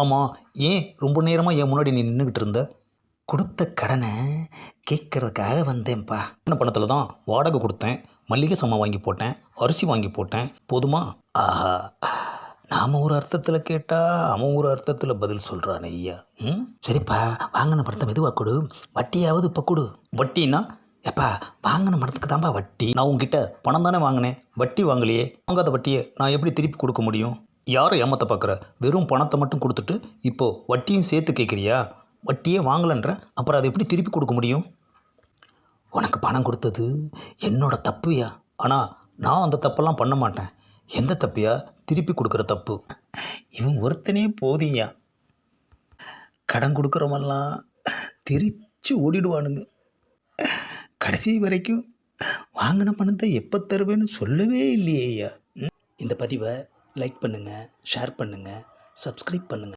ஆமாம், ஏன் ரொம்ப நேரமாக என் முன்னாடி நீ நின்றுக்கிட்டு இருந்த? கொடுத்த கடனை கேட்கறதுக்காக வந்தேன்ப்பா. என்ன பணத்தில் தான் வாடகை கொடுத்தேன், மல்லிகை சாமான் வாங்கி போட்டேன், அரிசி வாங்கி போட்டேன், போதுமா? ஆஹா, நாம் ஒரு அர்த்தத்தில் கேட்டால் அவன் ஒரு அர்த்தத்தில் பதில் சொல்கிறானே ஐயா. ம், சரிப்பா, வாங்கின பணத்தை மெதுவாக கொடு, வட்டியாவது இப்போ கொடு. வட்டின்னா எப்பா, வாங்கின பணத்துக்கு தான்ப்பா வட்டி. நான் உங்ககிட்ட பணம் தானே வாங்கினேன், வட்டி வாங்கலையே. வாங்காத வட்டியை நான் எப்படி திருப்பி கொடுக்க முடியும்? யாரை ஏமாத்த பார்க்குற? வெறும் பணத்தை மட்டும் கொடுத்துட்டு இப்போது வட்டியும் சேர்த்து கேட்குறியா? வட்டியே வாங்கலைன்ற, அப்புறம் அதை எப்படி திருப்பி கொடுக்க முடியும்? உனக்கு பணம் கொடுத்தது என்னோட தப்புயா. ஆனால் நான் அந்த தப்பெல்லாம் பண்ண மாட்டேன். எந்த தப்பியா? திருப்பி கொடுக்குற தப்பு. இவன் ஒருத்தனே போதியா. கடன் கொடுக்குறவெல்லாம் தெரிச்சு ஓடிடுவானுங்க. கடைசி வரைக்கும் வாங்கின பணத்தை எப்போ தருவேன்னு சொல்லவே இல்லையே ஐயா. இந்த பதிவை லைக் பண்ணுங்கள், ஷேர் பண்ணுங்கள், சப்ஸ்கிரைப் பண்ணுங்கள்.